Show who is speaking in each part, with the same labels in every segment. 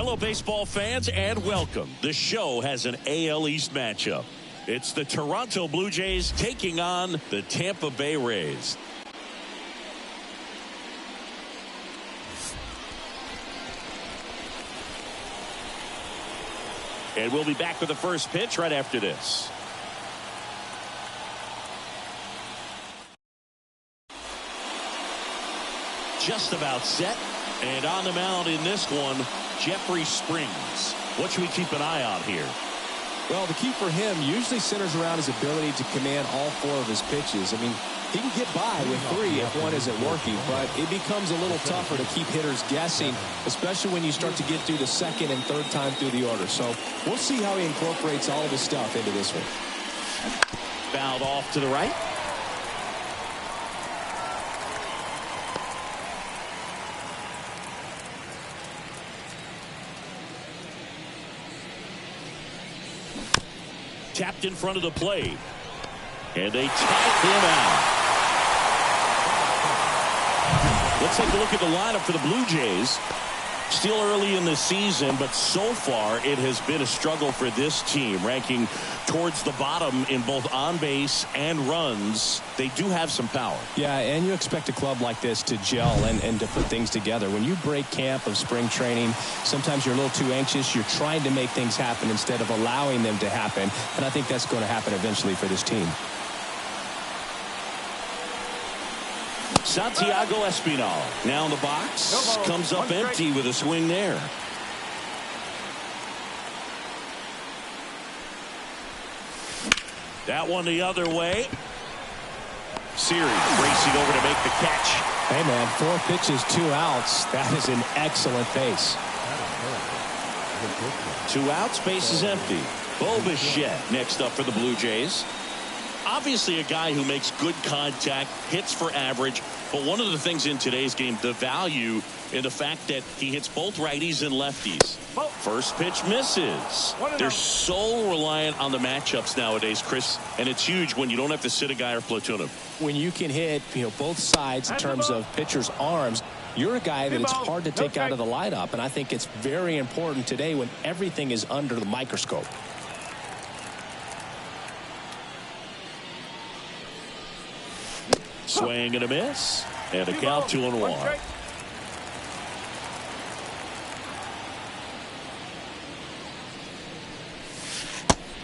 Speaker 1: Hello, baseball fans, and welcome. The show has an AL East matchup. It's the Toronto Blue Jays taking on the Tampa Bay Rays. And we'll be back with the first pitch right after this. Just about set. And on the mound in this one, Jeffrey Springs. What should we keep an eye on here?
Speaker 2: Well, the key for him usually centers around his ability to command all four of his pitches. I mean, he can get by with three if one isn't working, but it becomes a little tougher to keep hitters guessing, especially when you start to get through the second and third time through the order. So we'll see how he incorporates all of his stuff into this one.
Speaker 1: Fouled off to the right. Tapped in front of the plate. And they tap him out. Let's take a look at the lineup for the Blue Jays. Still early in the season, but so far it has been a struggle for this team, ranking towards the bottom in both on base and runs. They do have some power.
Speaker 2: Yeah, and you expect a club like this to gel and to put things together. When you break camp of spring training, sometimes you're a little too anxious. You're trying to make things happen instead of allowing them to happen. And I think that's going to happen eventually for this team.
Speaker 1: Santiago Espinal now in the box. Comes up empty with a swing there. That one the other way. Series racing over to make the catch.
Speaker 2: Hey, man, 4 pitches, 2 outs. That is an excellent base.
Speaker 1: 2 outs, base is empty. Bo Bichette next up for the Blue Jays. Obviously a guy who makes good contact, hits for average, but one of the things in today's game, the value in the fact that he hits both righties and lefties. First pitch misses. They're so reliant on the matchups nowadays, Chris, and it's huge when you don't have to sit a guy or platoon him.
Speaker 2: When you can hit, both sides in terms of pitchers' arms, you're a guy that it's hard to take out of the lineup, and I think it's very important today when everything is under the microscope.
Speaker 1: Swing and a miss, and a count 2-1.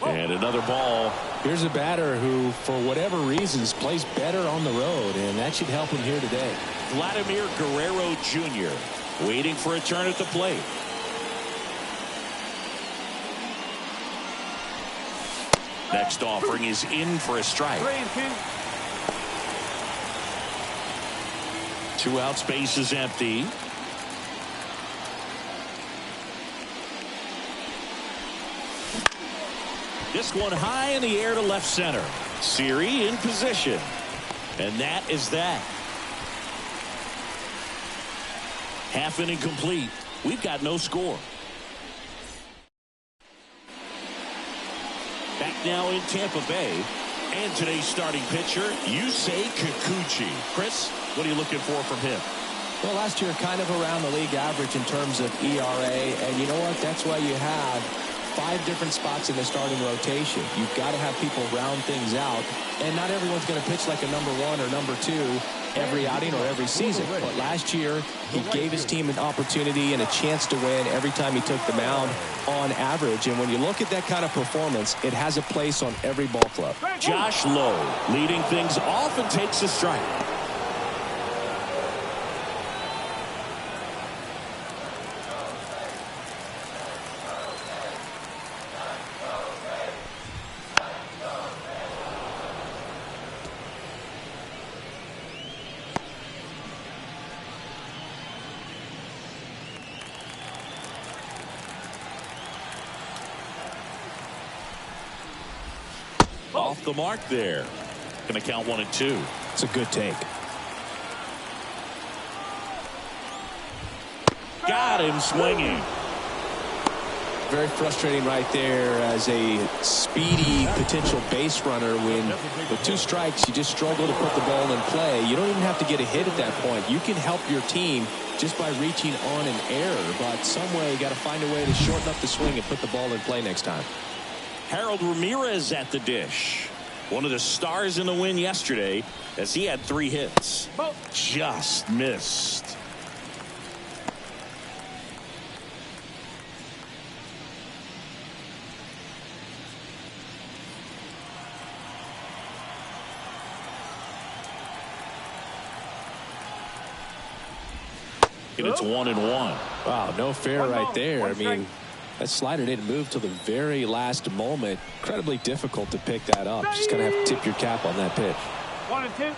Speaker 1: And another ball.
Speaker 2: Here's a batter who, for whatever reasons, plays better on the road, and that should help him here today.
Speaker 1: Vladimir Guerrero Jr. waiting for a turn at the plate. Next offering is in for a strike. 2 outs, base is empty. This one high in the air to left center. Siri in position. And that is that. Half inning complete. We've got no score. Back now in Tampa Bay. And today's starting pitcher, Yusei Kikuchi. Chris, what are you looking for from him?
Speaker 2: Well, last year kind of around the league average in terms of ERA. And you know what? That's why you have 5 different spots in the starting rotation. You've got to have people round things out. And not everyone's going to pitch like a number 1 or number 2 every outing or every season. But last year, he gave his team an opportunity and a chance to win every time he took the mound on average. And when you look at that kind of performance, it has a place on every ball club.
Speaker 1: Josh Lowe leading things off and takes a strike. Off the mark there. Going to count 1 and 2.
Speaker 2: It's a good take.
Speaker 1: Got him swinging.
Speaker 2: very frustrating right there as a speedy potential base runner when with 2 strikes you just struggle to put the ball in play. You don't even have to get a hit at that point. You can help your team just by reaching on an error, but some way you got to find a way to shorten up the swing and put the ball in play next time.
Speaker 1: Harold Ramirez at the dish. One of the stars in the win yesterday as he had 3 hits. Just missed. And it's 1-1.
Speaker 2: Wow, no fair right there. I mean, that slider didn't move till the very last moment. Incredibly difficult to pick that up. Just going to have to tip your cap on that pitch.
Speaker 3: 1-2.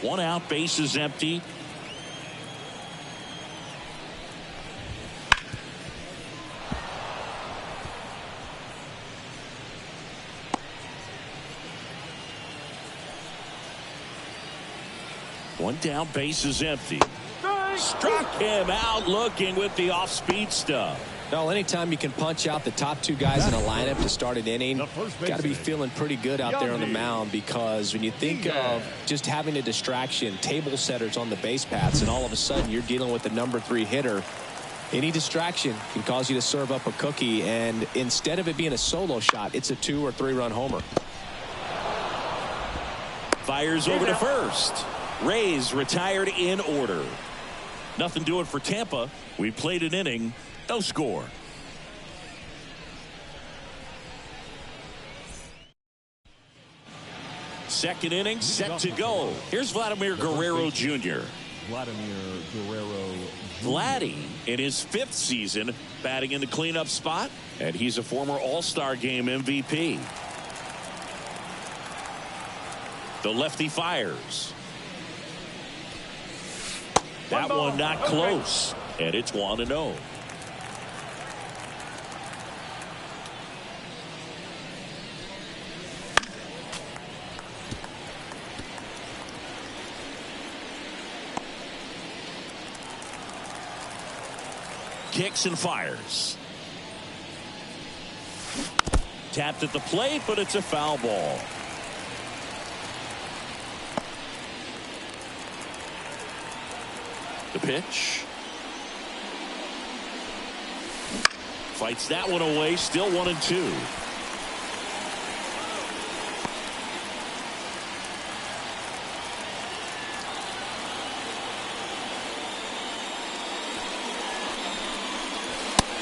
Speaker 1: One out, base is empty. One down, base is empty. Struck him out looking with the off-speed stuff.
Speaker 2: Well, anytime you can punch out the top 2 guys in a lineup to start an inning, got to be feeling pretty good out there on the mound, because when you think of just having a distraction, table setters on the base paths, and all of a sudden you're dealing with the number 3 hitter, any distraction can cause you to serve up a cookie, and instead of it being a solo shot, it's a 2 or 3 run homer.
Speaker 1: Fires over to first. Rays retired in order. Nothing doing for Tampa. We played an inning. No score. Second inning set to go. Here's Vladimir Guerrero Jr. Vladdy in his 5th season batting in the cleanup spot, and he's a former All-Star Game MVP. The lefty fires. That one not close, and it's 1-0. Kicks and fires. Tapped at the plate, but it's a foul ball. The pitch. Fights that one away. Still 1-2.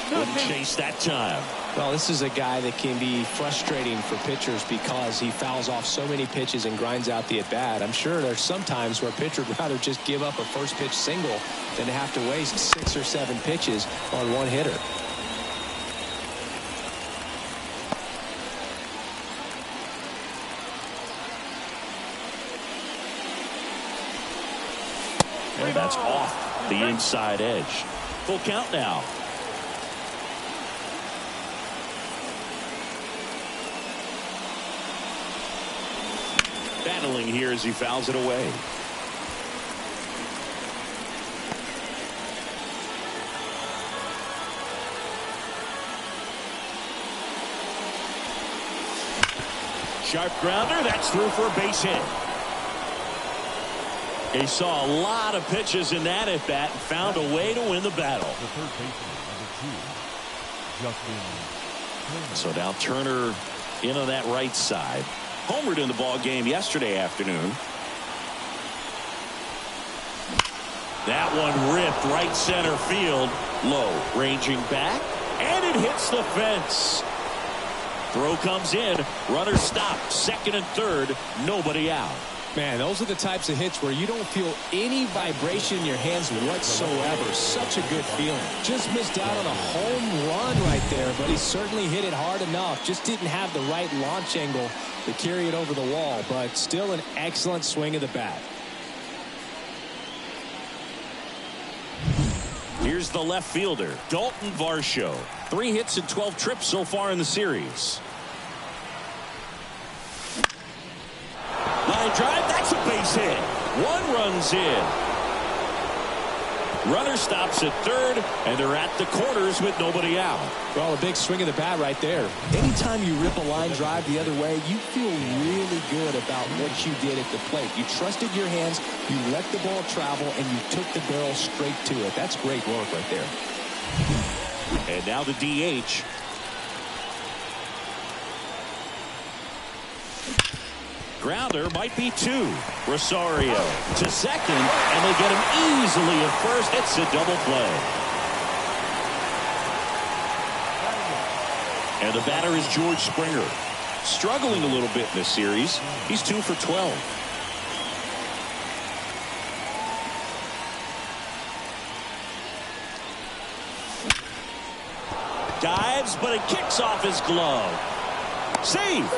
Speaker 1: Wouldn't chase that time.
Speaker 2: Well, this is a guy that can be frustrating for pitchers because he fouls off so many pitches and grinds out the at-bat. I'm sure there's some times where a pitcher would rather just give up a first pitch single than to have to waste 6 or 7 pitches on one hitter.
Speaker 1: And that's off the inside edge. Full count now. Battling here as he fouls it away. Sharp grounder. That's through for a base hit. He saw a lot of pitches in that at bat and found a way to win the battle.
Speaker 3: The third baseman, number 2, Justin.
Speaker 1: So now Turner in on that right side. Homered in the ball game yesterday afternoon. That one ripped right center field. Low, ranging back, and it hits the fence. Throw comes in. Runner stopped. Second and third. Nobody out.
Speaker 2: Man, those are the types of hits where you don't feel any vibration in your hands whatsoever. Such a good feeling. Just missed out on a home run right there, but he certainly hit it hard enough. Just didn't have the right launch angle to carry it over the wall, but still an excellent swing of the bat.
Speaker 1: Here's the left fielder, Dalton Varsho. 3 hits and 12 trips so far in the series. Line drive, that's a base hit. 1 run's in. Runner stops at third, and they're at the corners with nobody out.
Speaker 2: Well, a big swing of the bat right there. Anytime you rip a line drive the other way, you feel really good about what you did at the plate. You trusted your hands, you let the ball travel, and you took the barrel straight to it. That's great work right there.
Speaker 1: And now the DH. Grounder might be two. Rosario to second, and they get him easily at first. It's a double play. And the batter is George Springer. Struggling a little bit in this series. He's 2 for 12. Dives, but it kicks off his glove. Save.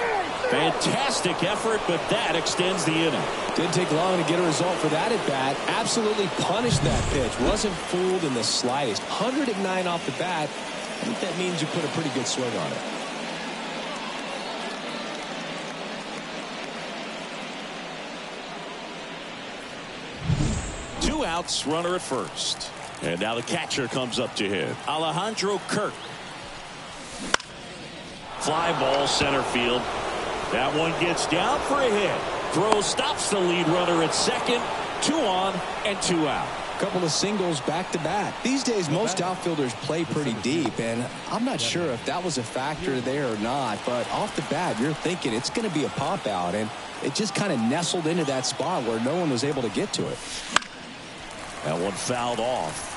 Speaker 1: Fantastic effort, but that extends the inning.
Speaker 2: Didn't take long to get a result for that at bat. Absolutely punished that pitch. Wasn't fooled in the slightest. 109 off the bat. I think that means you put a pretty good swing on it.
Speaker 1: Two outs, runner at first. And now the catcher comes up to hit. Alejandro Kirk. Fly ball center field. That one gets down for a hit. Throw stops the lead runner at second. 2 on and 2 out.
Speaker 2: Couple of singles back to back. These days most outfielders play pretty deep, and I'm not sure if that was a factor there or not, but off the bat you're thinking it's going to be a pop out, and it just kind of nestled into that spot where no one was able to get to it.
Speaker 1: That one fouled off.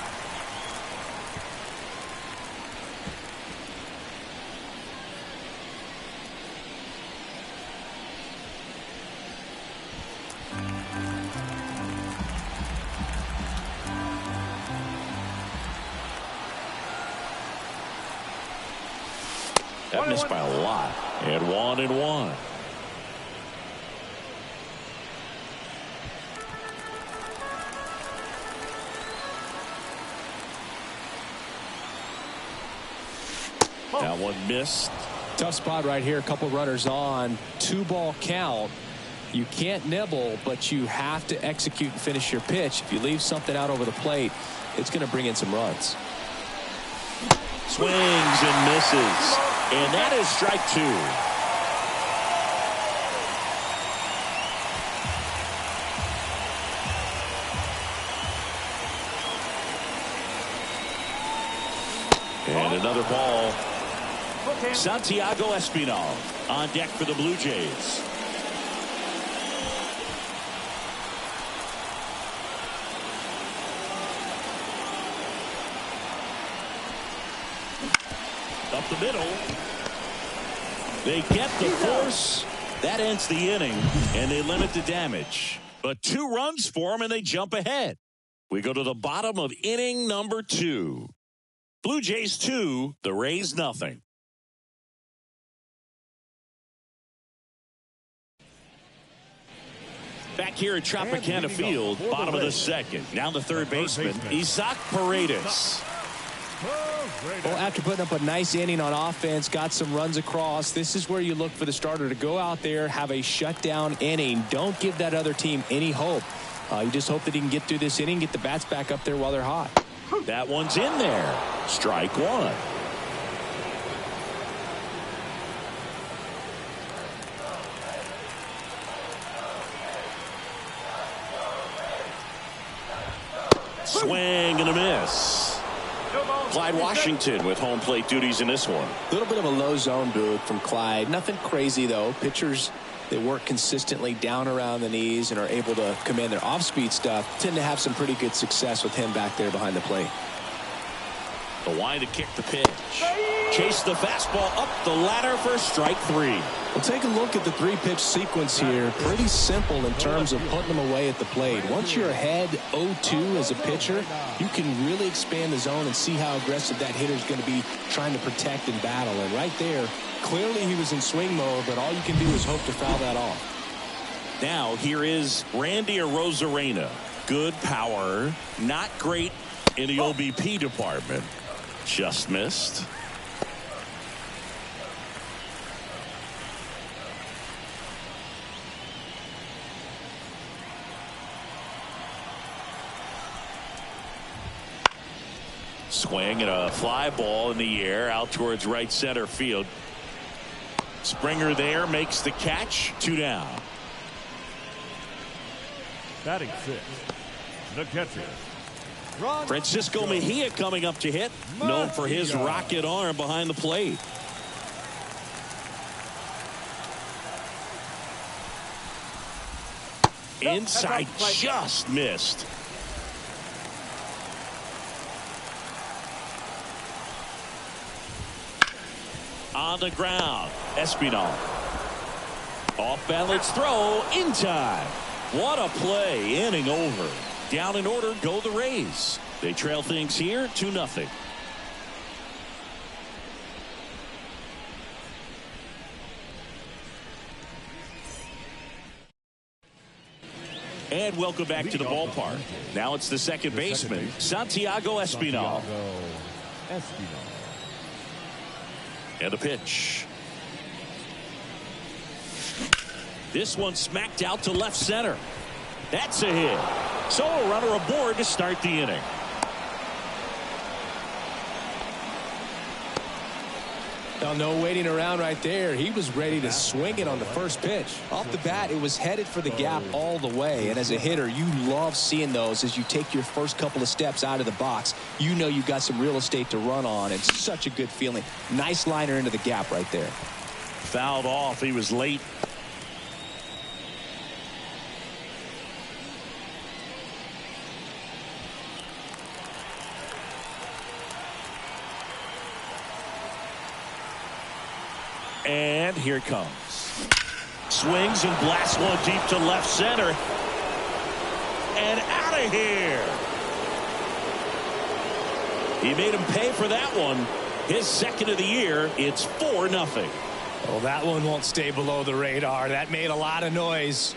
Speaker 1: That missed by a lot. And 1-1. That one missed.
Speaker 2: Tough spot right here. A couple runners on. 2-ball count. You can't nibble, but you have to execute and finish your pitch. If you leave something out over the plate, it's going to bring in some runs.
Speaker 1: Swings and misses. And that is strike 2. And another ball. Santiago Espinal on deck for the Blue Jays. Up the middle. They get the force. That ends the inning, and they limit the damage. But 2 runs for them, and they jump ahead. We go to the bottom of inning number 2. Blue Jays 2, the Rays nothing. Back here at Tropicana Field, bottom of the second. Now the third baseman, Isaac Paredes.
Speaker 2: Well, after putting up a nice inning on offense, got some runs across, this is where you look for the starter to go out there, have a shutdown inning. Don't give that other team any hope. You just hope that he can get through this inning, get the bats back up there while they're hot.
Speaker 1: That one's in there. Strike 1. Swing and a miss. Clyde Washington with home plate duties in this one.
Speaker 2: A little bit of a low zone boot from Clyde. Nothing crazy, though. Pitchers that work consistently down around the knees and are able to command their off-speed stuff tend to have some pretty good success with him back there behind the plate.
Speaker 1: The wind to kick the pitch. Chase the fastball up the ladder for strike 3.
Speaker 2: Well, take a look at the 3-pitch sequence here. Pretty simple in terms of putting them away at the plate. Once you're ahead 0-2 as a pitcher, you can really expand the zone and see how aggressive that hitter is going to be trying to protect and battle. And right there, clearly he was in swing mode, but all you can do is hope to foul that off.
Speaker 1: Now here is Randy Arozarena. Good power, not great in the OBP department. Just missed. Swing and a fly ball in the air out towards right center field. Springer there makes the catch. 2 down.
Speaker 3: Batting 6, the catcher,
Speaker 1: Francisco Mejia coming up to hit. Known for his rocket arm behind the plate. Inside, just missed. On the ground, Espinal. Off balance throw in time. What a play, inning over. Down in order go the Rays. They trail things here 2-0. And welcome back to the ballpark. Now it's the second baseman, Santiago Espinal. And the pitch. This one smacked out to left center. That's a hit. So a runner aboard to start the inning.
Speaker 2: Now, no waiting around right there. He was ready to swing it on the first pitch. Off the bat, it was headed for the gap all the way. And as a hitter, you love seeing those as you take your first couple of steps out of the box. You know you've got some real estate to run on. It's such a good feeling. Nice liner into the gap right there.
Speaker 1: Fouled off. He was late. And here it comes. Swings and blasts one deep to left center. And out of here. He made him pay for that one. His second of the year. It's 4-0.
Speaker 2: Well, that one won't stay below the radar. That made a lot of noise.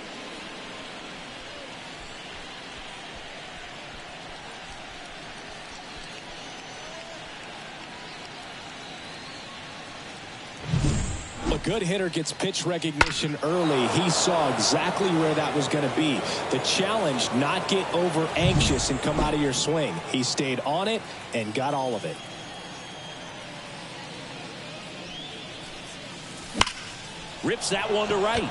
Speaker 2: A good hitter gets pitch recognition early. He saw exactly where that was going to be. The challenge, not get over anxious and come out of your swing. He stayed on it and got all of it.
Speaker 1: Rips that one to right.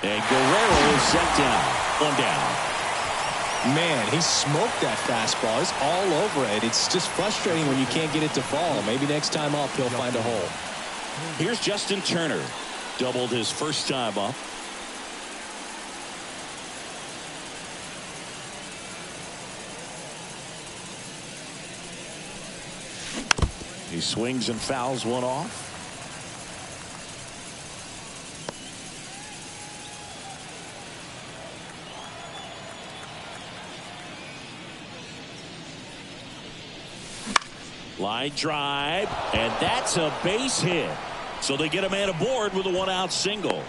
Speaker 1: And Guerrero is set down. 1 down.
Speaker 2: Man, he smoked that fastball. It's all over it. It's just frustrating when you can't get it to fall. Maybe next time up he'll find a hole.
Speaker 1: Here's Justin Turner. Doubled his first time up. He swings and fouls one off. Line drive, and that's a base hit. So they get a man aboard with a 1-out single.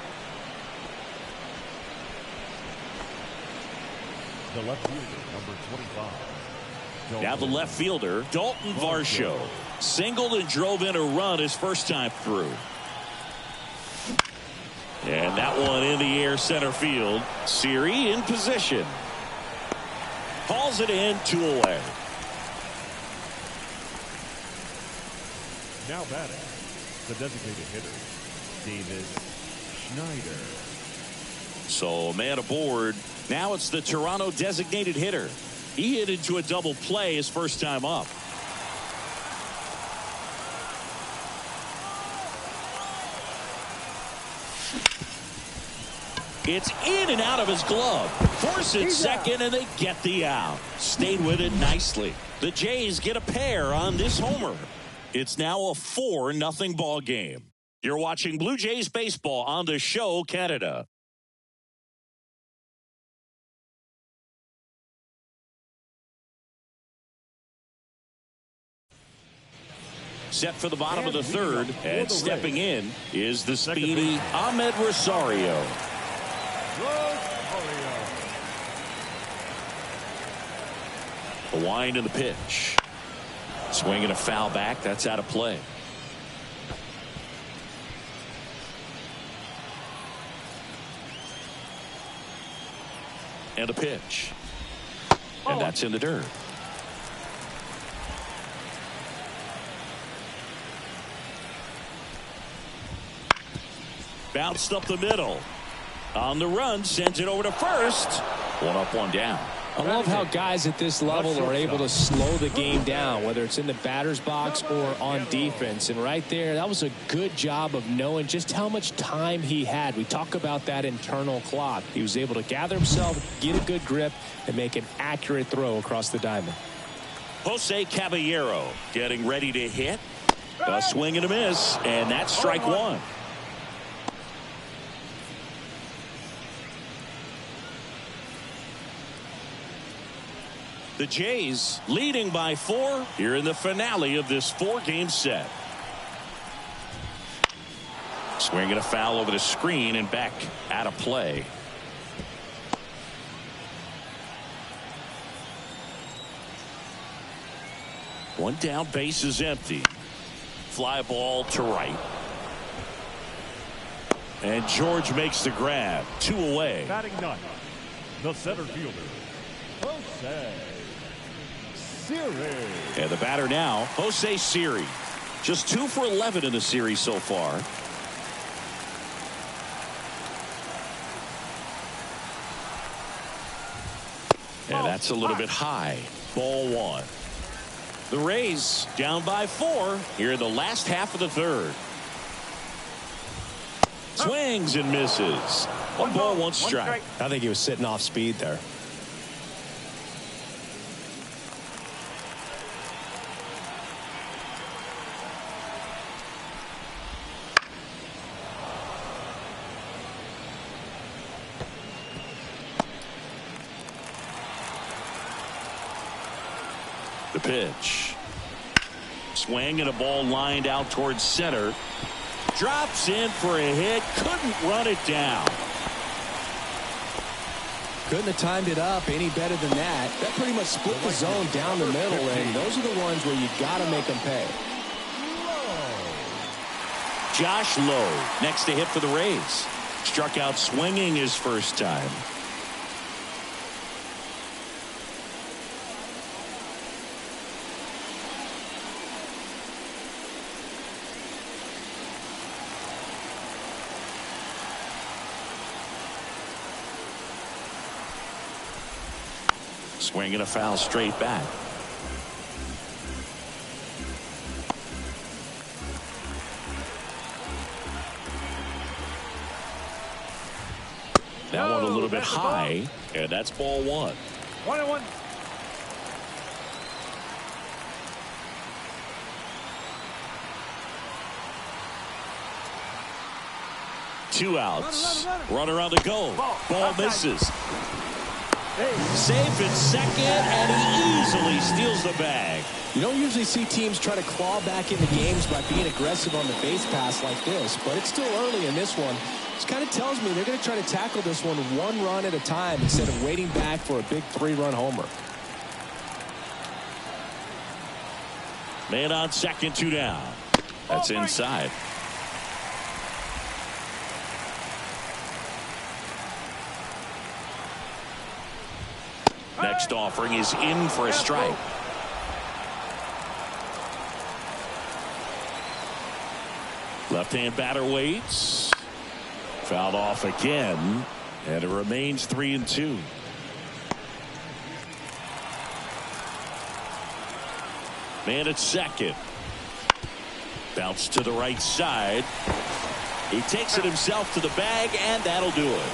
Speaker 3: the left fielder, number 25.
Speaker 1: Now the left fielder, Dalton Varsho, singled and drove in a run his first time through. And that one in the air center field. Siri in position. Calls it in, 2 away.
Speaker 3: Now batting, the designated hitter, David Schneider.
Speaker 1: So a man aboard. Now it's the Toronto designated hitter. He hit into a double play his first time up. It's in and out of his glove. Force it second, and they get the out. Stayed with it nicely. The Jays get a pair on this homer. It's now a 4-0 ball game. You're watching Blue Jays baseball on the show, Canada. Set for the bottom of the third, and stepping in is the speedy Ahmed Rosario. A wind in the pitch. Swing and a foul back. That's out of play. And a pitch. And that's in the dirt. Bounced up the middle. On the run, sends it over to first. One up, one down.
Speaker 2: I love how guys at this level are able to slow the game down, whether it's in the batter's box or on defense. And right there, that was a good job of knowing just how much time he had. We talk about that internal clock. He was able to gather himself, get a good grip, and make an accurate throw across the diamond.
Speaker 1: Jose Caballero getting ready to hit. A swing and a miss, and that's strike one. The Jays leading by 4 here in the finale of this 4-game set. Swing and a foul over the screen and back out of play. One down, base is empty. Fly ball to right. And George makes the grab. 2 away.
Speaker 3: Batting ninth, the center fielder, Jose Siri.
Speaker 1: And the batter now, Jose Siri. Just 2 for 11 in the series so far. And that's a little bit high. Ball 1. The Rays down by 4 here in the last half of the third. Swings and misses. 1 ball, 1 strike.
Speaker 2: I think he was sitting off speed there.
Speaker 1: The pitch. Swing and a ball lined out towards center. Drops in for a hit. Couldn't run it down.
Speaker 2: Couldn't have timed it up any better than that. That pretty much split the zone down the middle, and those are the ones where you got to make them pay.
Speaker 1: Josh Lowe next to hit for the Rays. Struck out swinging his first time. Swing and a foul straight back. That one a little bit high, and that's ball 1.
Speaker 3: 1-1.
Speaker 1: Two outs. Runner on the go. Ball misses. Safe at second, and he easily steals the bag.
Speaker 2: You don't usually see teams try to claw back into games by being aggressive on the base pass like this, but it's still early in this one. This kind of tells me they're going to try to tackle this one 1 run at a time instead of waiting back for a big 3-run homer.
Speaker 1: Man on second, 2 down. That's inside. Next offering is in for a strike. Left-hand batter waits. Fouled off again, and it remains 3-2. Man at second. Bounce to the right side. He takes it himself to the bag, and that'll do it.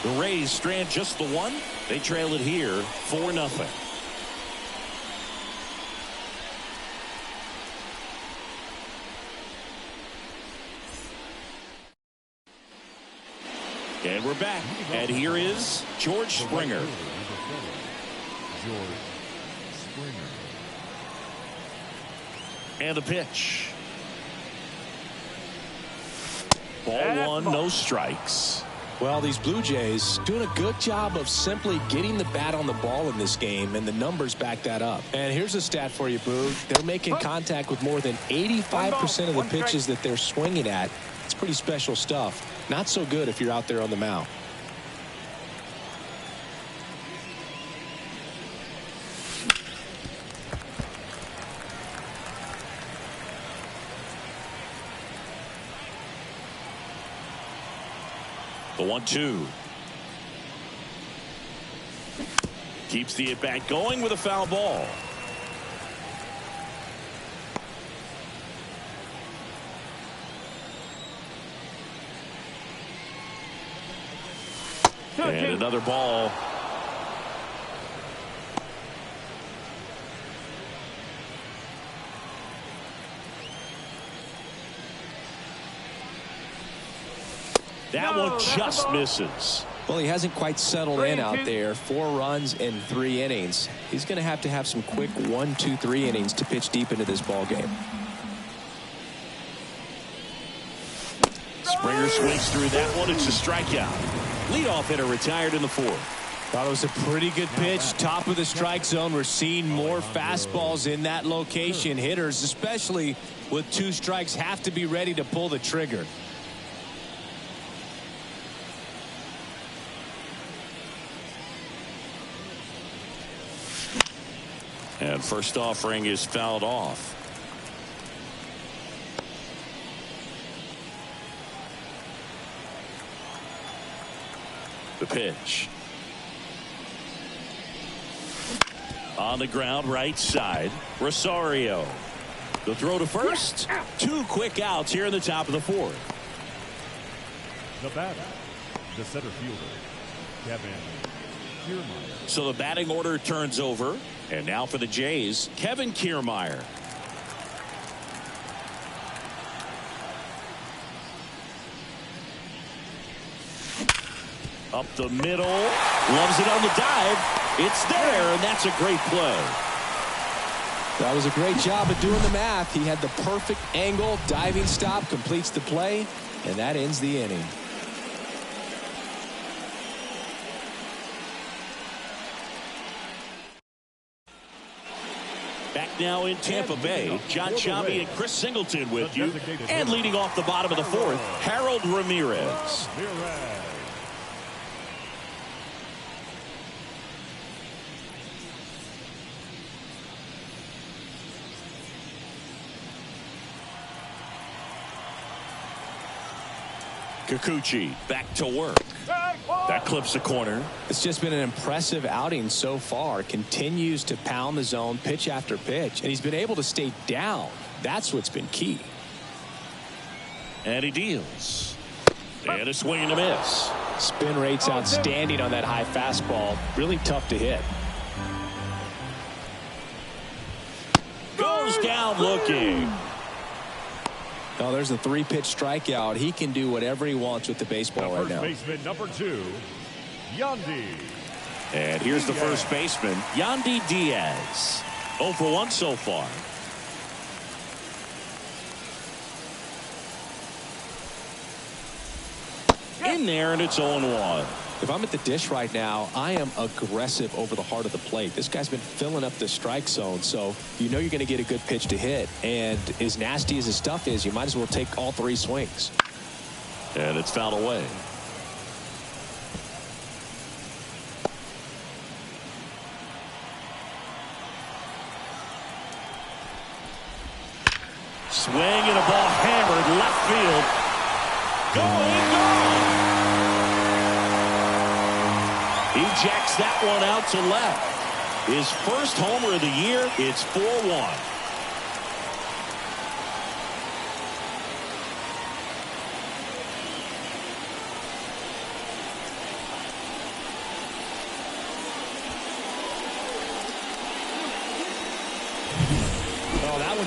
Speaker 1: The Rays strand just the 1. They trail it here 4-0. And we're back. And here is George Springer.
Speaker 3: George Springer.
Speaker 1: And the pitch. Ball 1, no strikes.
Speaker 2: Well, these Blue Jays doing a good job of simply getting the bat on the ball in this game, and the numbers back that up. And here's a stat for you, Boo. They're making contact with more than 85% of the pitches that they're swinging at. It's pretty special stuff. Not so good if you're out there on the mound.
Speaker 1: 1-2. Keeps the at-bat going with a foul ball. And another ball. That one just misses.
Speaker 2: Well, he hasn't quite settled in out there. 4 runs in 3 innings. He's going to have some quick 1, 2, 3 innings to pitch deep into this ball game.
Speaker 1: Springer swings through that one. It's a strikeout. Leadoff hitter retired in the 4th.
Speaker 2: Thought it was a pretty good pitch. Top of the strike zone. We're seeing more fastballs in that location. Hitters, especially with 2 strikes, have to be ready to pull the trigger.
Speaker 1: And first offering is fouled off. The pitch. On the ground, right side. Rosario. The throw to first. 2 quick outs here in the top of the 4th.
Speaker 3: The batter, the center fielder, Kevin Kiermaier.
Speaker 1: So the batting order turns over. And now for the Jays, Kevin Kiermaier. Up the middle. Loves it on the dive. It's there, and that's a great play.
Speaker 2: That was a great job of doing the math. He had the perfect angle. Diving stop completes the play, and that ends the inning.
Speaker 1: Back now in Tampa Bay, John Chambi and Chris Singleton with you. And leading off the bottom of the 4th, Harold Ramirez. Kikuchi back to work. That clips the corner.
Speaker 2: It's just been an impressive outing so far. Continues to pound the zone pitch after pitch, and he's been able to stay down. That's what's been key.
Speaker 1: And he deals. And a swing and a miss.
Speaker 2: Spin rate's outstanding on that high fastball. Really tough to hit.
Speaker 1: Goes down looking.
Speaker 2: Oh, there's a 3-pitch strikeout. He can do whatever he wants with the baseball right now.
Speaker 3: First baseman number 2, Yandy.
Speaker 1: And here's the first baseman, Yandy Diaz. 0 for 1 so far. In there, and it's 0-1.
Speaker 2: If I'm at the dish right now, I am aggressive over the heart of the plate. This guy's been filling up the strike zone, so you know you're going to get a good pitch to hit. And as nasty as his stuff is, you might as well take all 3 swings.
Speaker 1: And it's fouled away. Swing and a ball hammered left field. Going, gone. He jacks that one out to left. His first homer of the year. It's 4-1.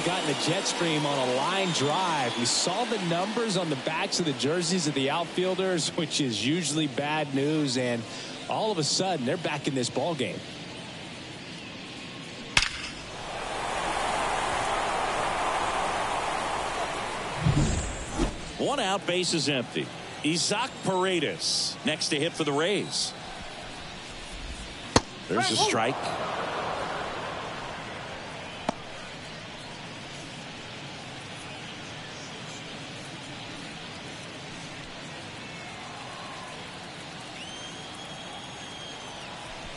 Speaker 2: Got in the jet stream on a line drive. We saw the numbers on the backs of the jerseys of the outfielders, which is usually bad news, and all of a sudden they're back in this ball game.
Speaker 1: One out, base is empty. Isaac Paredes next to hit for the Rays. There's a strike.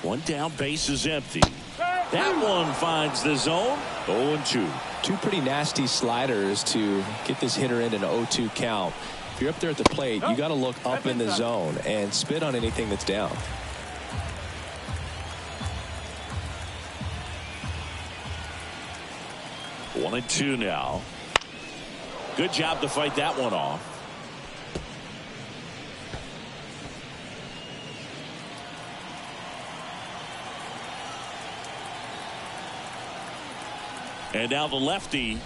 Speaker 1: One down, base is empty. That one finds the zone. 0-2.
Speaker 2: 2 pretty nasty sliders to get this hitter in an 0-2 count. If you're up there at the plate, you got to look up in the zone and spit on anything that's down.
Speaker 1: One and two now. Good job to fight that one off. And now the lefty.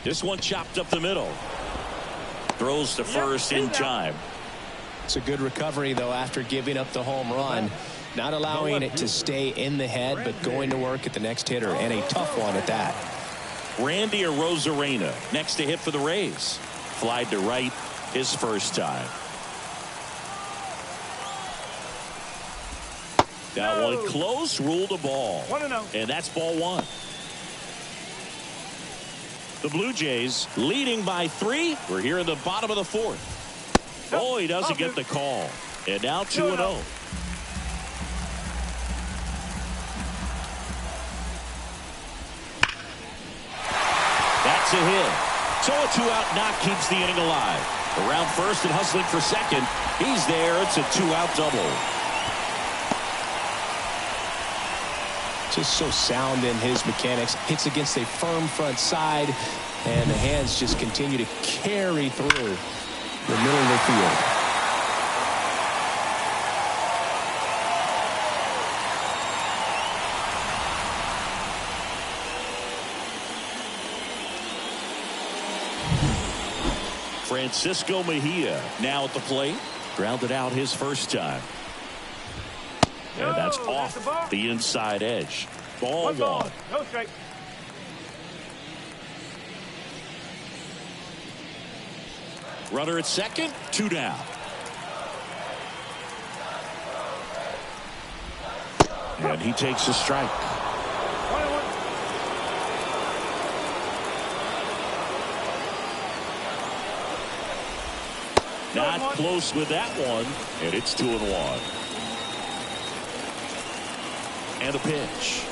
Speaker 1: This one chopped up the middle. Throws to first in time.
Speaker 2: It's a good recovery, though, after giving up the home run. Not allowing it to stay in the head, but going to work at the next hitter, and a tough one at that.
Speaker 1: Randy Arozarena next to hit for the Rays. Flied to right his first time. That one close, ruled a ball. And that's ball one. The Blue Jays leading by 3. We're here in the bottom of the 4th. Oh, he doesn't get the call. And now 2-0. That's a hit. So a 2-out knock keeps the inning alive. Around first and hustling for second. He's there. It's a 2-out double.
Speaker 2: Just so sound in his mechanics. Hits against a firm front side, and the hands just continue to carry through the middle of the field.
Speaker 1: Francisco Mejia now at the plate. Grounded out his first time. And that's off the inside edge. Ball one.
Speaker 3: No strike.
Speaker 1: Runner at second, 2 down. And he takes a strike. Not close with that one, and it's 2-1. And a pitch.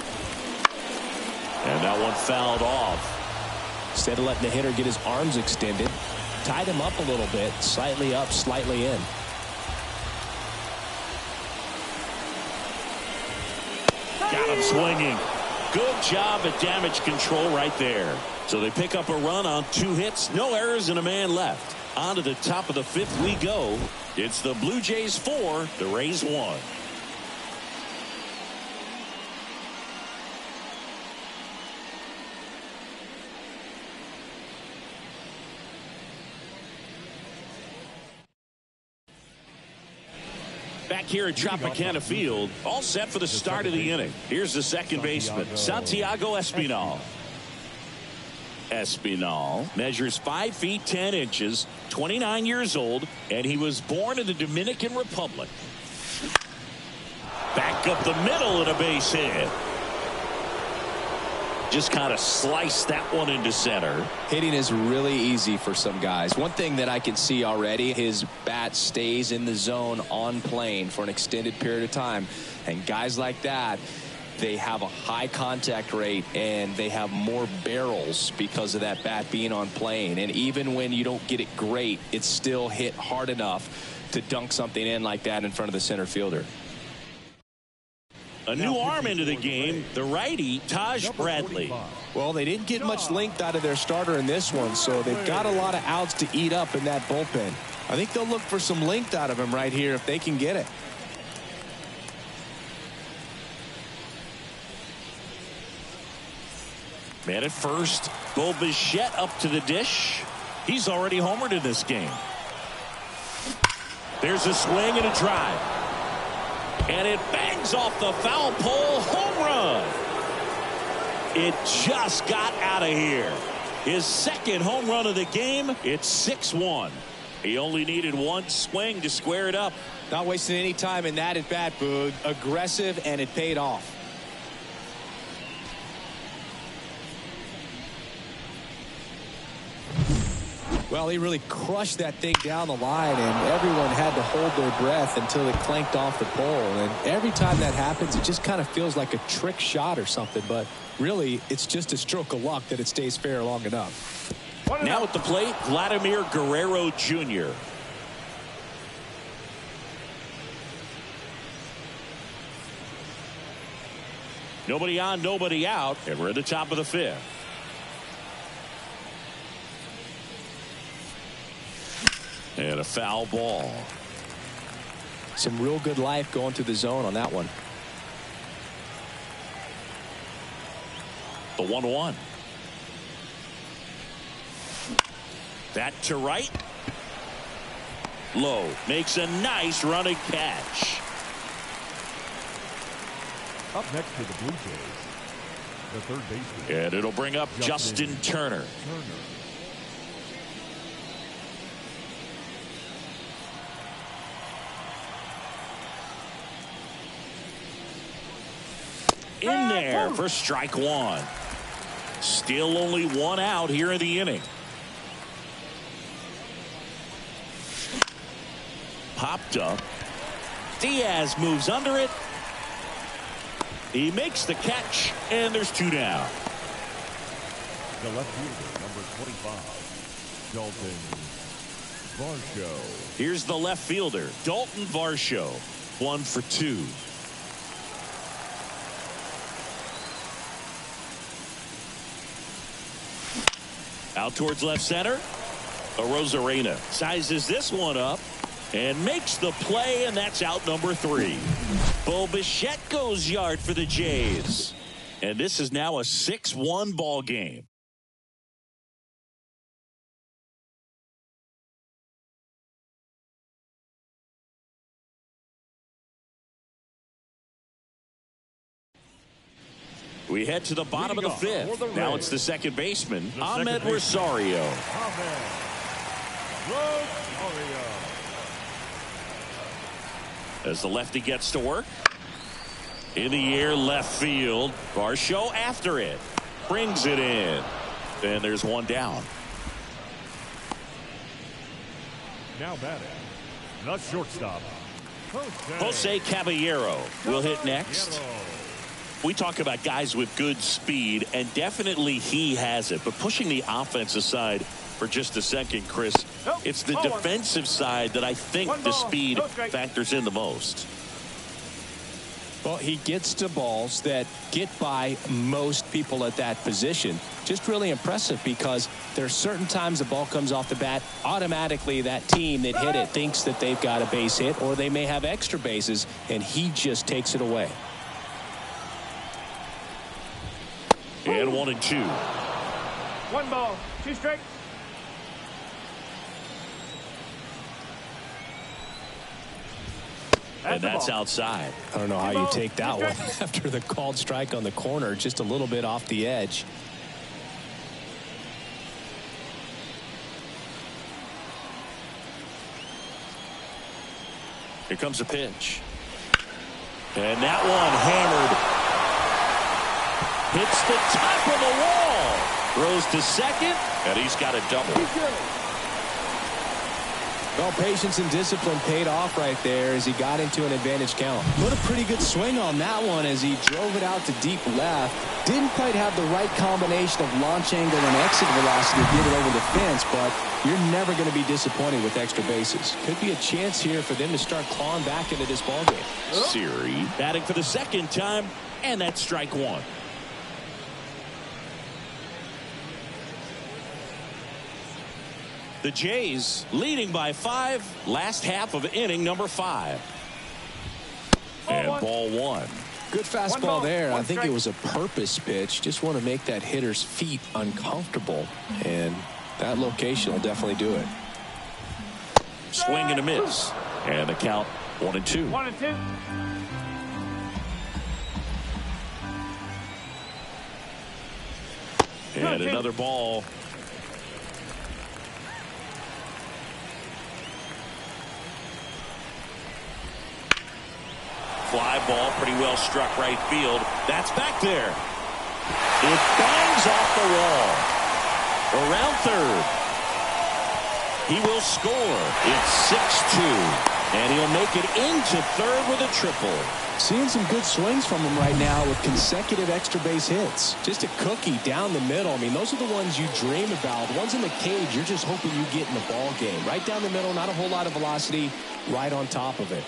Speaker 1: And that one fouled off.
Speaker 2: Instead of letting the hitter get his arms extended, tied him up a little bit, slightly up, slightly in.
Speaker 1: Got him swinging. Good job at damage control right there. So they pick up a run on 2 hits, no errors, and a man left. On to the top of the 5th we go. It's the Blue Jays 4, the Rays 1. Back here at Tropicana Field, all set for the start of the inning. Here's the second baseman, Santiago Espinal. Espinal measures 5 feet 10 inches, 29 years old, and he was born in the Dominican Republic. Back up the middle and a base hit. Just kind of sliced that one into center.
Speaker 2: Hitting is really easy for some guys. One thing that I can see already, his bat stays in the zone on plane for an extended period of time. And guys like that, they have a high contact rate and they have more barrels because of that bat being on plane. And even when you don't get it great, it's still hit hard enough to dunk something in like that in front of the center fielder.
Speaker 1: A new arm into the game, the righty, Taj Bradley.
Speaker 2: Well, they didn't get much length out of their starter in this one, so they've got a lot of outs to eat up in that bullpen. I think they'll look for some length out of him right here if they can get it.
Speaker 1: Man at first, Bo Bichette up to the dish. He's already homered in this game. There's a swing and a drive. And it bangs off the foul pole. Home run. It just got out of here. His second home run of the game. It's 6-1. He only needed one swing to square it up.
Speaker 2: Not wasting any time in that at bat, Boog. Aggressive, and it paid off. Well, he really crushed that thing down the line, and everyone had to hold their breath until it clanked off the pole. And every time that happens, it just kind of feels like a trick shot or something. But really, it's just a stroke of luck that it stays fair long enough.
Speaker 1: Now at the plate, Vladimir Guerrero Jr. Nobody on, nobody out, and we're at the top of the fifth. And a foul ball.
Speaker 2: Some real good life going through the zone on that one.
Speaker 1: The 1-1. That to right. Low makes a nice running catch.
Speaker 3: Up next to the Blue Jays, the third baseman.
Speaker 1: And it'll bring up Justin Turner. In there for strike one. Still only one out here in the inning. Popped up. Diaz moves under it. He makes the catch, and there's two down.
Speaker 3: The left fielder, number 25, Dalton Varsho.
Speaker 1: Here's the left fielder, Dalton Varsho. 1 for 2. Out towards left center. Arozarena sizes this one up and makes the play, and that's out number 3. Bo Bichette goes yard for the Jays. And this is now a 6-1 ball game. We head to the bottom of the fifth. Now it's the second baseman, Ahmed Rosario. As the lefty gets to work. In the air, left field. Varsho after it. Brings it in. And there's one down.
Speaker 3: Now batting, the shortstop,
Speaker 1: Jose Caballero will hit next. We talk about guys with good speed, and definitely he has it. But pushing the offense aside for just a second, Chris, it's the defensive side that I think the speed factors in the most.
Speaker 2: Well, he gets to balls that get by most people at that position. Just really impressive, because there are certain times the ball comes off the bat, automatically that team that hit it thinks that they've got a base hit, or they may have extra bases, and he just takes it away.
Speaker 1: And 1-2.
Speaker 4: 1 ball, 2 strikes.
Speaker 1: And that's outside.
Speaker 2: I don't know how you take that one after the called strike on the corner, just a little bit off the edge.
Speaker 1: Here comes a pitch. And that one hammered. Hits the top of the wall. Throws to second, and he's got a double.
Speaker 2: Well, patience and discipline paid off right there as he got into an advantage count. What a pretty good swing on that one as he drove it out to deep left. Didn't quite have the right combination of launch angle and exit velocity to get it over the fence, but you're never going to be disappointed with extra bases. Could be a chance here for them to start clawing back into this ballgame.
Speaker 1: Siri batting for the second time, and that's strike one. The Jays leading by 5, last half of inning number 5. And ball 1.
Speaker 2: Good fastball there. I think it was a purpose pitch. Just want to make that hitter's feet uncomfortable, and that location will definitely do it.
Speaker 1: Swing and a miss. And the count 1-2.
Speaker 4: 1-2.
Speaker 1: And another ball. Fly ball, pretty well struck right field. That's back there. It bangs off the wall. Around third. He will score. It's 6-2. And he'll make it into third with a triple.
Speaker 2: Seeing some good swings from him right now with consecutive extra base hits. Just a cookie down the middle. I mean, those are the ones you dream about. The ones in the cage, you're just hoping you get in the ball game. Right down the middle, not a whole lot of velocity, right on top of it.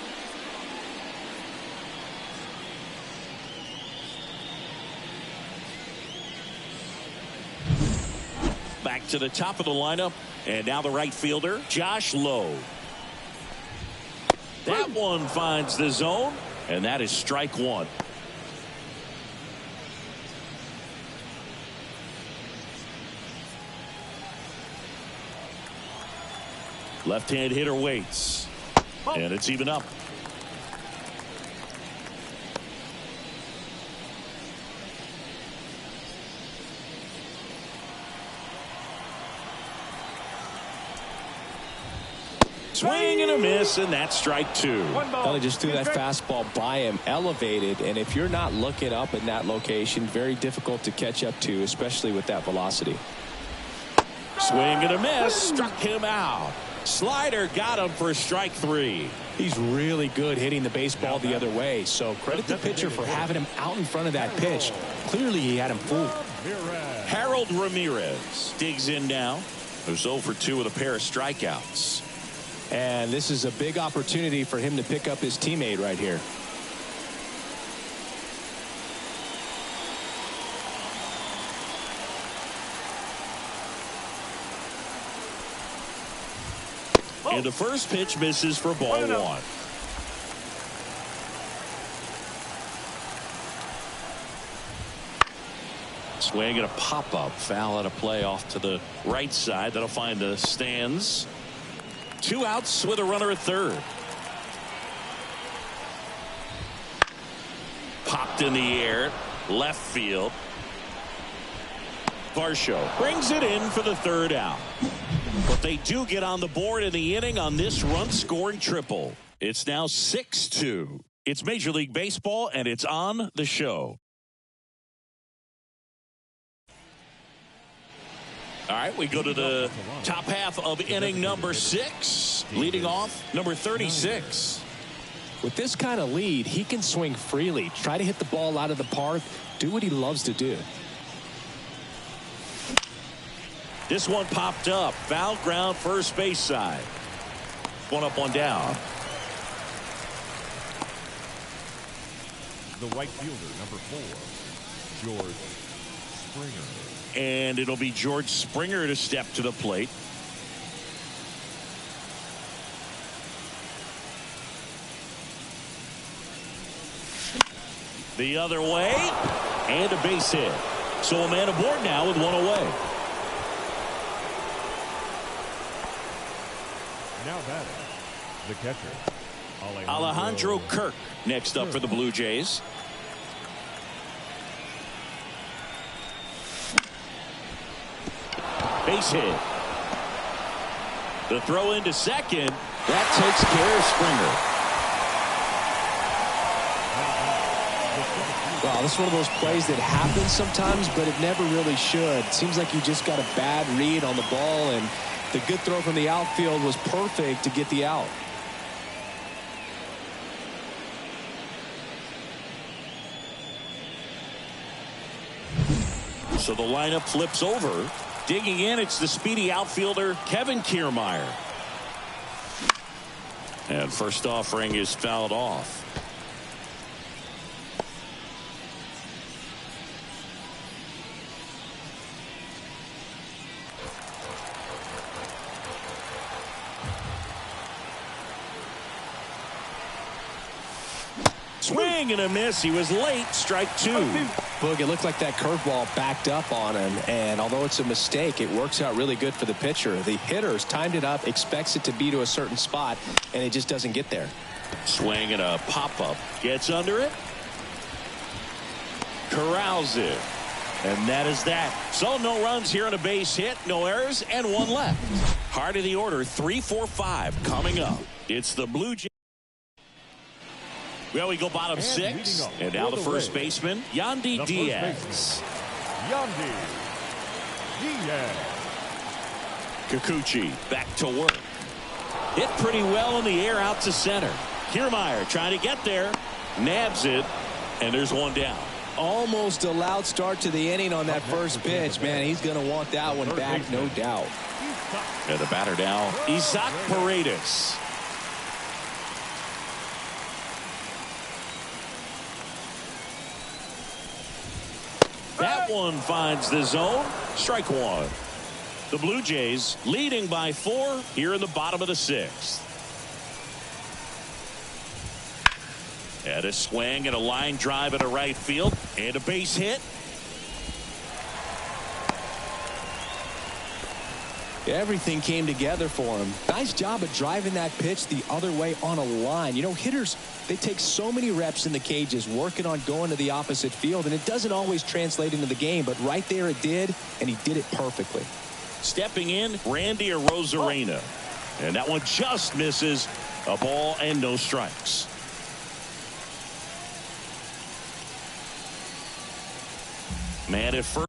Speaker 1: Back to the top of the lineup. And now the right fielder, Josh Lowe. That one finds the zone. And that is strike one. Left-hand hitter waits. And it's even up. Swing and a miss, and that's strike two.
Speaker 2: Well, he just threw that fastball by him, elevated, and if you're not looking up in that location, very difficult to catch up to, especially with that velocity.
Speaker 1: Swing and a miss, struck him out. Slider got him for strike three.
Speaker 2: He's really good hitting the baseball the other way, so credit the pitcher for having him out in front of that pitch. Clearly he had him fooled.
Speaker 1: Harold Ramirez digs in now. Who's 0 for 2 with a pair of strikeouts.
Speaker 2: And this is a big opportunity for him to pick up his teammate right here.
Speaker 1: And the first pitch misses for ball one. Swing and a pop-up. Foul out of play off to the right side. That'll find the stands. 2 outs with a runner at third. Popped in the air. Left field. Varsho brings it in for the third out. But they do get on the board in the inning on this run-scoring triple. It's now 6-2. It's Major League Baseball, and it's on the show. All right, we go to the top half of inning number 6. Leading off, number 36.
Speaker 2: With this kind of lead, he can swing freely, try to hit the ball out of the park, do what he loves to do.
Speaker 1: This one popped up. Foul ground, first base side. One up, one down.
Speaker 3: The right fielder, number 4, George Springer.
Speaker 1: And it'll be George Springer to step to the plate. The other way. And a base hit. So a man aboard now with one away.
Speaker 3: Now batting, the catcher,
Speaker 1: Alejandro Kirk next up for the Blue Jays. Base hit. The throw into second. That takes care of Springer.
Speaker 2: Wow, this is one of those plays that happens sometimes, but it never really should. Seems like you just got a bad read on the ball, and the good throw from the outfield was perfect to get the out.
Speaker 1: So the lineup flips over. Digging in, it's the speedy outfielder, Kevin Kiermaier. And first offering is fouled off. Swing and a miss. He was late. Strike two.
Speaker 2: Boog, it looked like that curveball backed up on him, and although it's a mistake, it works out really good for the pitcher. The hitter's timed it up, expects it to be to a certain spot, and it just doesn't get there.
Speaker 1: Swing and a pop-up. Gets under it. Corrals it. And that is that. So no runs here on a base hit, no errors, and one left. Heart of the order, 3, 4, 5 coming up. It's the Blue Jays. Well, we go bottom 6. And now the first baseman, Yandy Diaz.
Speaker 3: Yandy Diaz.
Speaker 1: Kikuchi back to work. Hit pretty well in the air out to center. Kiermaier trying to get there. Nabs it. And there's one down.
Speaker 2: Almost a loud start to the inning on that first pitch. Man, he's going to want that one back, no doubt.
Speaker 1: And the batter now, Isaac Paredes. That one finds the zone. Strike one. The Blue Jays leading by 4 here in the bottom of the 6th. And a swing and a line drive at a right field and a base hit.
Speaker 2: Everything came together for him. Nice job of driving that pitch the other way on a line. You know, hitters, they take so many reps in the cages working on going to the opposite field, and it doesn't always translate into the game, but right there it did, and he did it perfectly.
Speaker 1: Stepping in, Randy Arozarena. And that one just misses. A ball and no strikes. Man at first.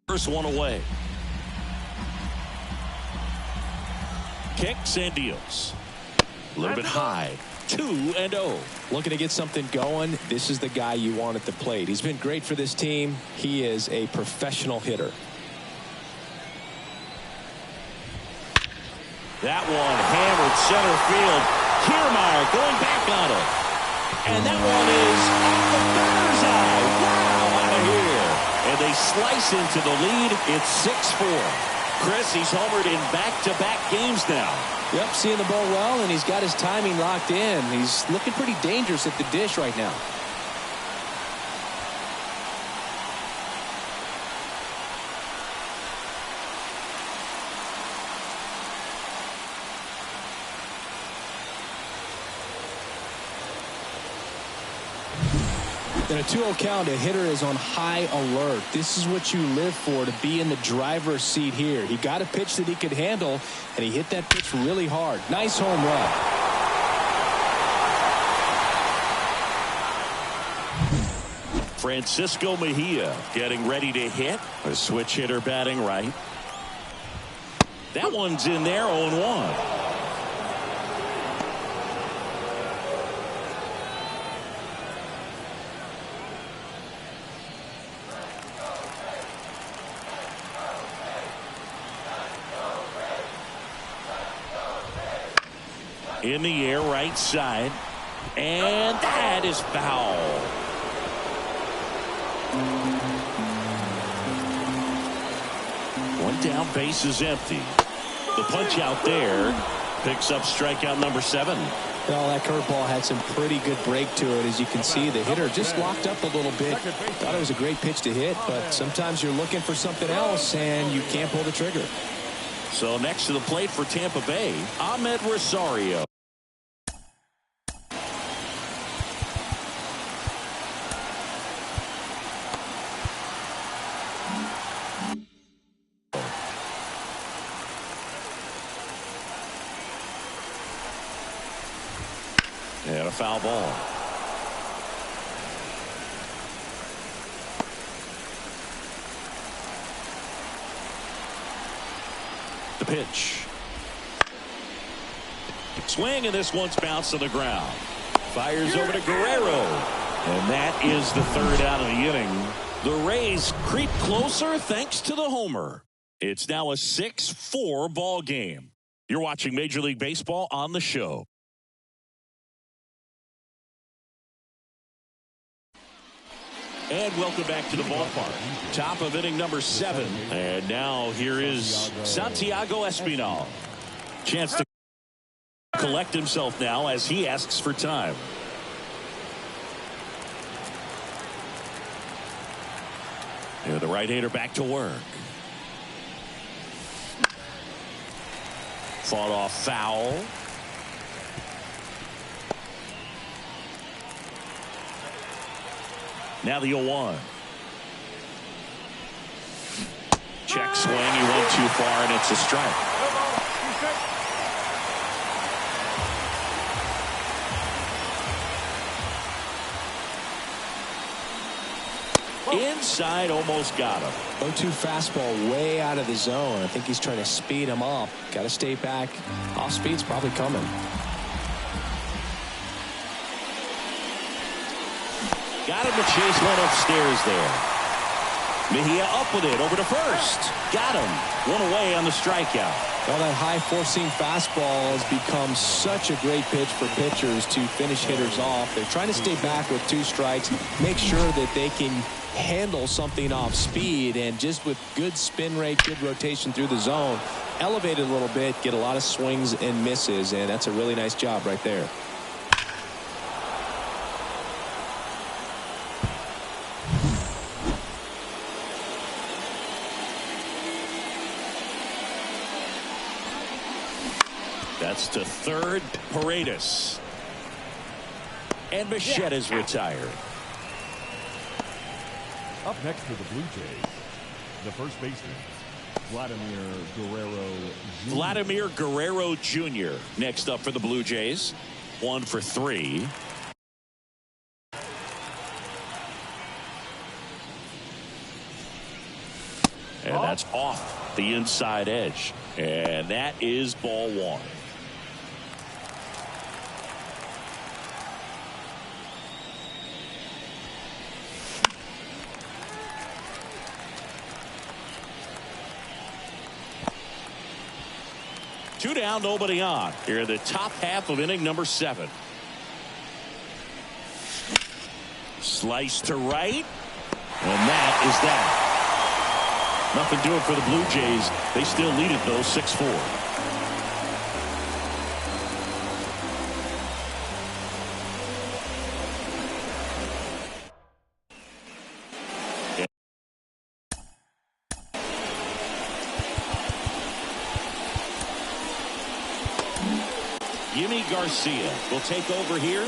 Speaker 1: First one away. Kicks and deals. A little bit high. 2-0.
Speaker 2: Looking to get something going. This is the guy you want at the plate. He's been great for this team. He is a professional hitter.
Speaker 1: That one hammered center field. Kiermaier going back on it. And that one is off the batter's eye. Wow, out of here. And they slice into the lead. It's 6-4. Chris, he's homered in back-to-back games now.
Speaker 2: Yep, seeing the ball well, and he's got his timing locked in. He's looking pretty dangerous at the dish right now. In a 2-0 count, a hitter is on high alert. This is what you live for, to be in the driver's seat here. He got a pitch that he could handle, and he hit that pitch really hard. Nice home run.
Speaker 1: Francisco Mejia getting ready to hit. A switch hitter batting right. That one's in there, 0-1. In the air, right side. And that is foul. One down, base is empty. The punch out there picks up strikeout number 7.
Speaker 2: Well, that curveball had some pretty good break to it. As you can see, the hitter just locked up a little bit. Thought it was a great pitch to hit, but sometimes you're looking for something else and you can't pull the trigger.
Speaker 1: So next to the plate for Tampa Bay, Ahmed Rosario. And a foul ball. The pitch. Swing, and this one's bounced to the ground. Fires over to Guerrero. And that is the 3rd out of the inning. The Rays creep closer thanks to the homer. It's now a 6-4 ball game. You're watching Major League Baseball on the show. And welcome back to the ballpark. Top of inning number 7. And now here is Santiago Espinal. Chance to collect himself now as he asks for time. And the right-hander back to work. Fought off foul. Now the 0-1. Check swing. He went too far, and it's a strike.
Speaker 4: No ball, 2 strikes.
Speaker 1: Inside, almost got him.
Speaker 2: 0-2 fastball way out of the zone. I think he's trying to speed him up. Got to stay back. Off speed's probably coming.
Speaker 1: Got him to chase one upstairs there. Mejia up with it over to first. Got him. One away on the strikeout.
Speaker 2: Well, that high four-seam fastball has become such a great pitch for pitchers to finish hitters off. They're trying to stay back with 2 strikes, make sure that they can handle something off speed, and just with good spin rate, good rotation through the zone, elevate it a little bit, get a lot of swings and misses, and that's a really nice job right there.
Speaker 1: That's to third, Paredes. And Bichette is retired.
Speaker 3: Up next for the Blue Jays, the first baseman, Vladimir Guerrero Jr.
Speaker 1: Vladimir Guerrero Jr. next up for the Blue Jays. 1 for 3. And that's off the inside edge. And that is ball 1. Two down, nobody on. Here in the top half of inning number 7. Slice to right. And that is that. Nothing doing for the Blue Jays. They still lead it, though, 6-4. Yimi Garcia will take over here.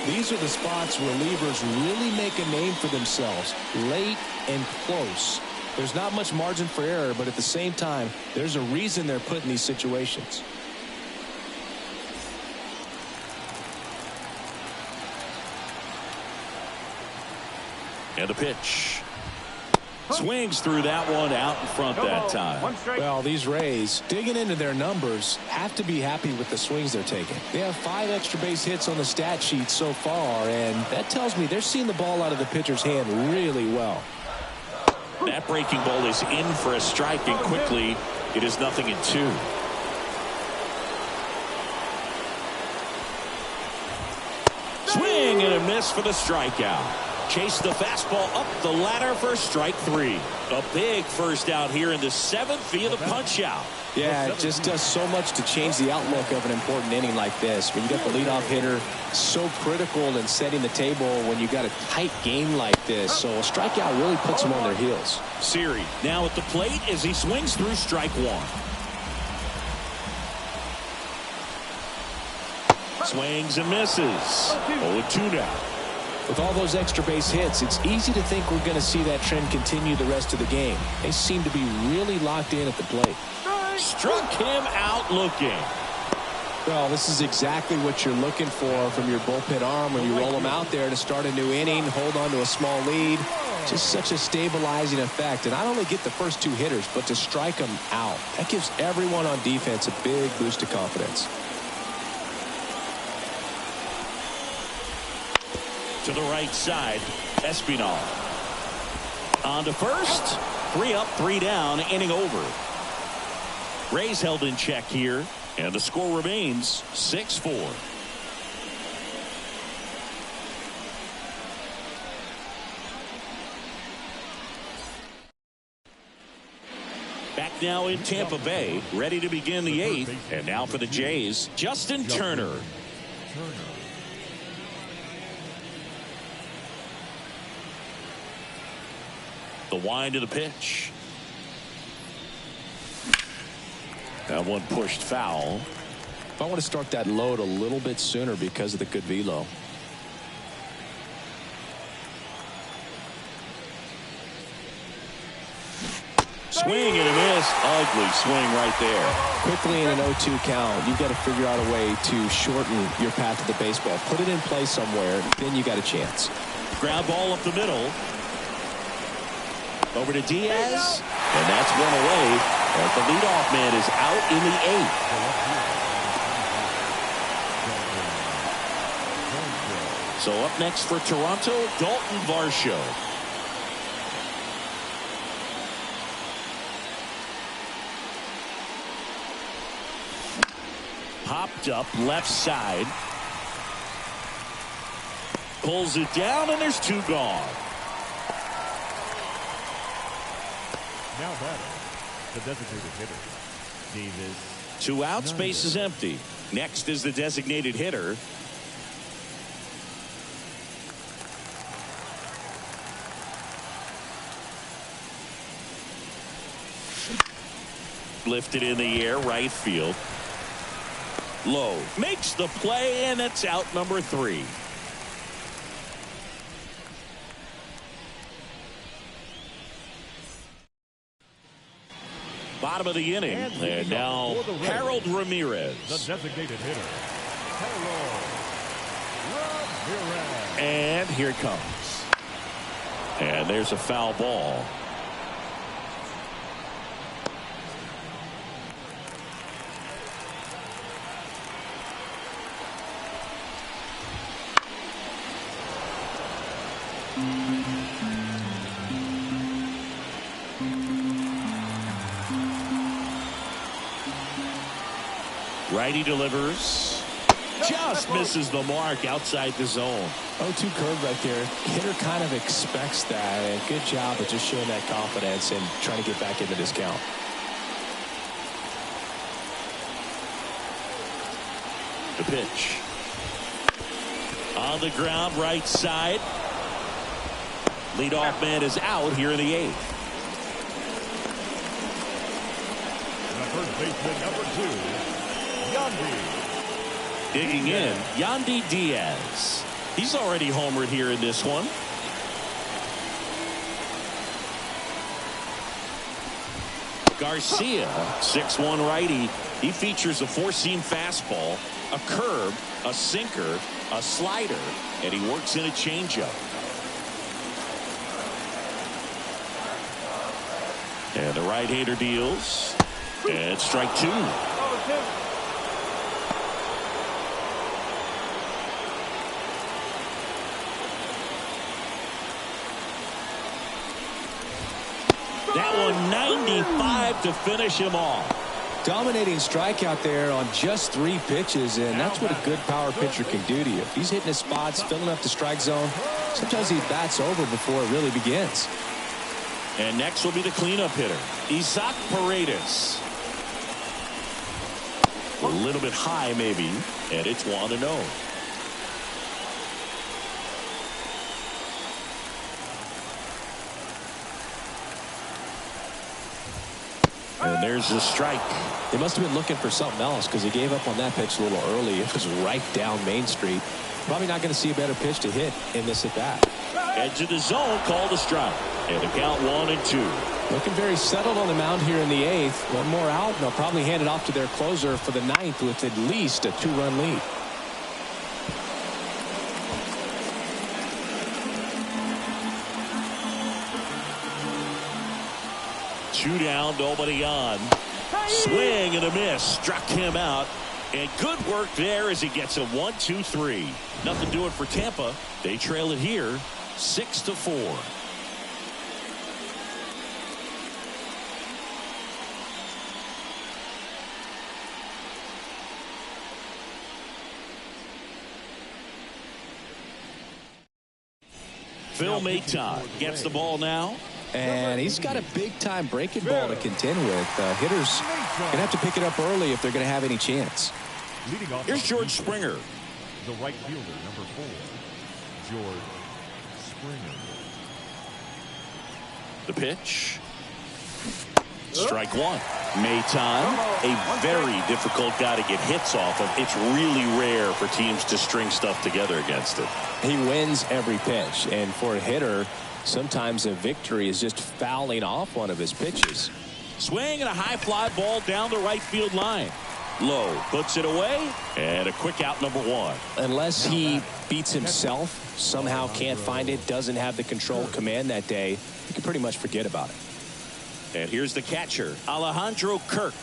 Speaker 2: These are the spots relievers really make a name for themselves. Late and close. There's not much margin for error, but at the same time, there's a reason they're put in these situations.
Speaker 1: And the pitch. Swings through that one out in front that time.
Speaker 2: Well, these Rays, digging into their numbers, have to be happy with the swings they're taking. They have 5 extra base hits on the stat sheet so far, and that tells me they're seeing the ball out of the pitcher's hand really well.
Speaker 1: That breaking ball is in for a strike, and quickly it is 0-2. Swing and a miss for the strikeout. Chase the fastball up the ladder for strike 3. A big first out here in the 7th via the punch out.
Speaker 2: Yeah, it just does so much to change the outlook of an important inning like this. When you got the leadoff hitter, so critical in setting the table when you got a tight game like this. So a strikeout really puts them on their heels.
Speaker 1: Siri now at the plate as he swings through strike 1. Swings and misses. 0-2 now.
Speaker 2: With all those extra base hits, it's easy to think we're going to see that trend continue the rest of the game. They seem to be really locked in at the plate.
Speaker 1: Struck him out looking.
Speaker 2: Well, this is exactly what you're looking for from your bullpen arm when you roll them out there to start a new inning, hold on to a small lead. Just such a stabilizing effect. And not only get the first 2 hitters, but to strike them out. That gives everyone on defense a big boost of confidence.
Speaker 1: To the right side, Espinal. On to first. 3 up, 3 down, inning over. Rays held in check here, and the score remains 6-4. Back now in Tampa Bay, ready to begin the 8th. And now for the Jays, Justin Turner. The wind of the pitch. That one pushed foul.
Speaker 2: I want to start that load a little bit sooner because of the good velo.
Speaker 1: Swing and a miss. Ugly swing right there.
Speaker 2: Quickly in an 0-2 count, you've got to figure out a way to shorten your path to the baseball. Put it in play somewhere, then you got a chance.
Speaker 1: Ground ball up the middle. Over to Diaz. And that's one away. And the leadoff man is out in the 8th. So up next for Toronto, Dalton Varsho. Popped up left side. Pulls it down, and there's 2 gone.
Speaker 3: Now batting, the designated hitter, Davis.
Speaker 1: 2 outs, base is empty. Next is the designated hitter. Lifted in the air, right field. Low makes the play, and it's out number 3. Bottom of the inning, and now Harold Ramirez.
Speaker 3: The designated hitter, Harold Ramirez.
Speaker 1: And here it comes. And there's a foul ball. Righty delivers. Just misses the mark outside the zone.
Speaker 2: 0-2 curve right there. Hitter kind of expects that. And good job of just showing that confidence and trying to get back into this count.
Speaker 1: The pitch. On the ground, right side. Leadoff man is out here in the 8th.
Speaker 3: The first baseman, number 2.
Speaker 1: Digging in, Yandy Diaz. He's already homered here in this one. Garcia, 6'1" righty. He features a 4-seam fastball, a curve, a sinker, a slider, and he works in a changeup. And the right-hander deals. And strike 2. That one 95 to finish him off.
Speaker 2: Dominating strikeout there on just 3 pitches, and that's what a good power pitcher can do to you. If he's hitting his spots, filling up the strike zone, sometimes he bats over before it really begins.
Speaker 1: And next will be the cleanup hitter, Isaac Paredes. A little bit high maybe, and it's 1-0. And there's the strike.
Speaker 2: They must have been looking for something else because he gave up on that pitch a little early. It was right down Main Street. Probably not going to see a better pitch to hit in this at bat.
Speaker 1: Edge of the zone, called a strike. And the count 1-2.
Speaker 2: Looking very settled on the mound here in the 8th. One more out, and they'll probably hand it off to their closer for the 9th with at least a 2-run lead.
Speaker 1: Two down, nobody on. Swing and a miss. Struck him out. And good work there as he gets a 1-2-3. Nothing doing for Tampa. They trail it here 6-4. Phil Maton gets the ball now.
Speaker 2: And he's got a big-time breaking ball to contend with. Hitters going to have to pick it up early if they're going to have any chance.
Speaker 1: Here's George Springer.
Speaker 3: The right fielder, number 4, George Springer.
Speaker 1: The pitch. Strike 1. Maton, a very difficult guy to get hits off of. It's really rare for teams to string stuff together against it.
Speaker 2: He wins every pitch, and for a hitter, sometimes a victory is just fouling off one of his pitches.
Speaker 1: Swing and a high fly ball down the right field line. Low puts it away, and a quick out, number one.
Speaker 2: Unless he beats himself, somehow can't find it, doesn't have the control command that day, you can pretty much forget about it.
Speaker 1: And here's the catcher, Alejandro Kirk.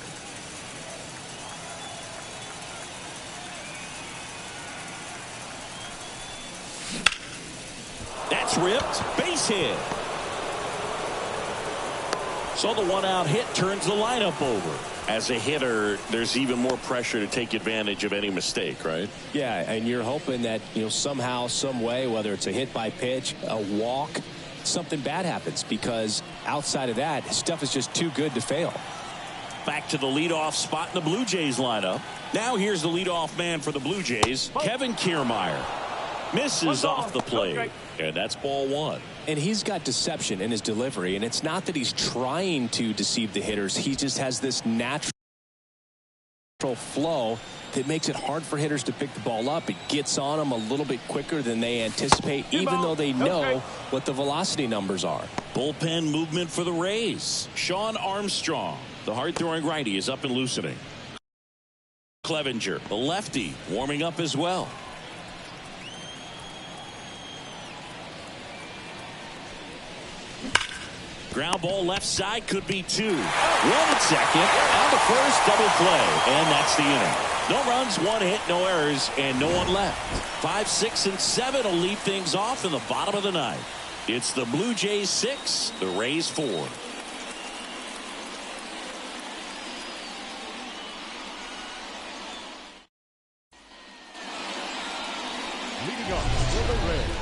Speaker 1: That's ripped. Base hit. So the one-out hit turns the lineup over. As a hitter, there's even more pressure to take advantage of any mistake, right?
Speaker 2: Yeah, and you're hoping that, somehow, some way, whether it's a hit by pitch, a walk, something bad happens, because outside of that, stuff is just too good to fail.
Speaker 1: Back to the leadoff spot in the Blue Jays lineup. Now here's the leadoff man for the Blue Jays, Kevin Kiermaier. Misses off the plate, and that's ball one.
Speaker 2: And he's got deception in his delivery, and it's not that he's trying to deceive the hitters. He just has this natural flow that makes it hard for hitters to pick the ball up. It gets on them a little bit quicker than they anticipate, even though they know what the velocity numbers are.
Speaker 1: Bullpen movement for the Rays. Sean Armstrong, the hard-throwing righty, is up and loosening. Clevenger, the lefty, warming up as well. Ground ball left side, could be two. One at second, on the first, double play, and that's the inning. No runs, one hit, no errors, and no one left. 5, 6, and 7 will lead things off in the bottom of the ninth. It's the Blue Jays 6, the Rays 4.
Speaker 3: Leading up for the Rays,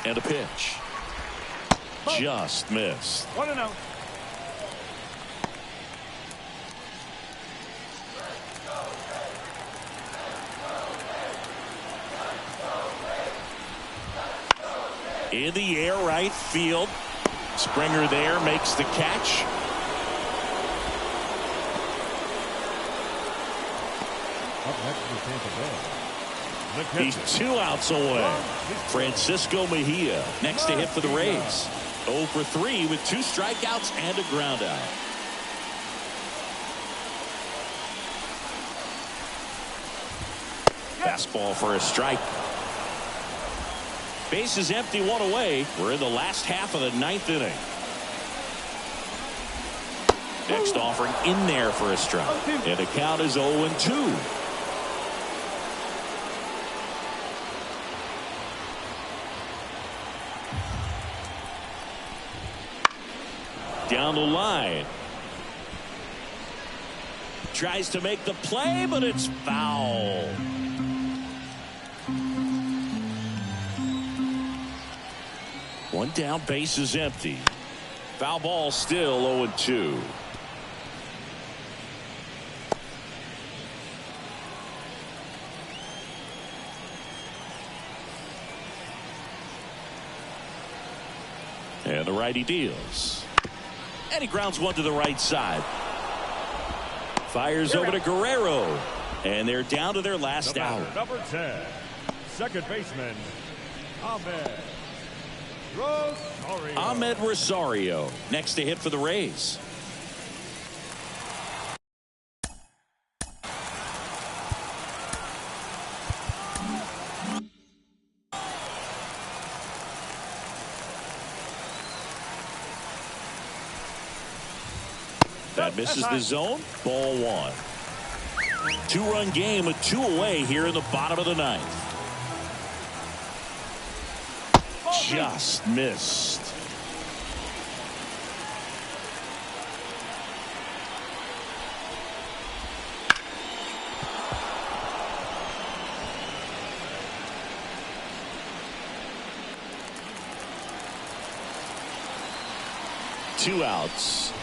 Speaker 1: And a pitch. Just missed.
Speaker 4: 1-0.
Speaker 1: In the air, right field. Springer there makes the catch.
Speaker 3: up next for Tampa Bay.
Speaker 1: He's 2 outs away. Francisco Mejia next to hit for the Rays. 0 for 3 with 2 strikeouts and a ground out. Fastball for a strike. Base is empty, 1 away. We're in the last half of the 9th inning. Next offering in there for a strike. And the count is 0-2. Down the line. Tries to make the play, but it's foul. One down, base is empty. Foul ball, still 0-2. And the righty deals. And he grounds one to the right side. Fires over to Guerrero. And they're down to their last out.
Speaker 3: Number 10, second baseman, Rosario.
Speaker 1: Ahmed Rosario next to hit for the Rays. That misses the zone. Ball 1. 2-run game with 2 away here in the bottom of the 9th. Just missed. Two outs.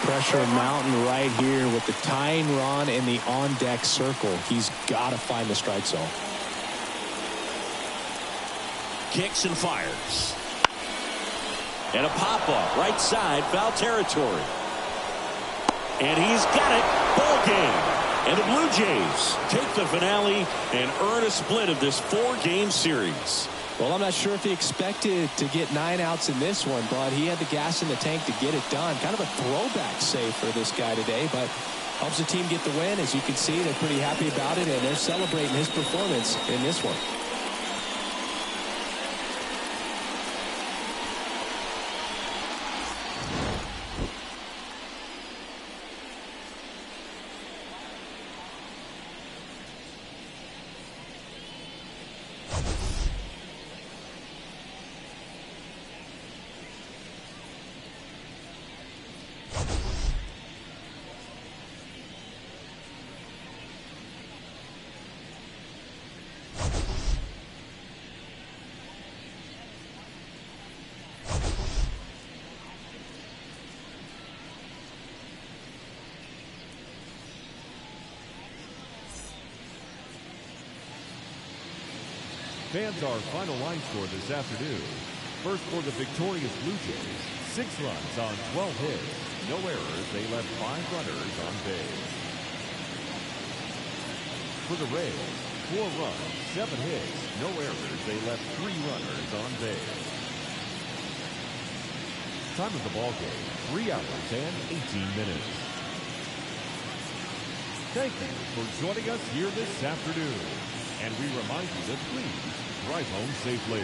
Speaker 2: pressure mountain right here with the tying run in the on-deck circle. He's got to find the strike zone.
Speaker 1: Kicks and fires. And a pop-up right side, foul territory. And he's got it. Ball game. And the Blue Jays take the finale and earn a split of this 4-game series.
Speaker 2: Well, I'm not sure if he expected to get 9 outs in this one, but he had the gas in the tank to get it done. Kind of a throwback save for this guy today, but helps the team get the win. As you can see, they're pretty happy about it, and they're celebrating his performance in this one.
Speaker 3: Fans, our final line score this afternoon. First for the victorious Blue Jays, 6 runs on 12 hits. No errors. They left 5 runners on base. For the Rays, 4 runs, 7 hits. No errors. They left 3 runners on base. Time of the ball game, 3 hours and 18 minutes. Thank you for joining us here this afternoon. And we remind you to please drive home safely.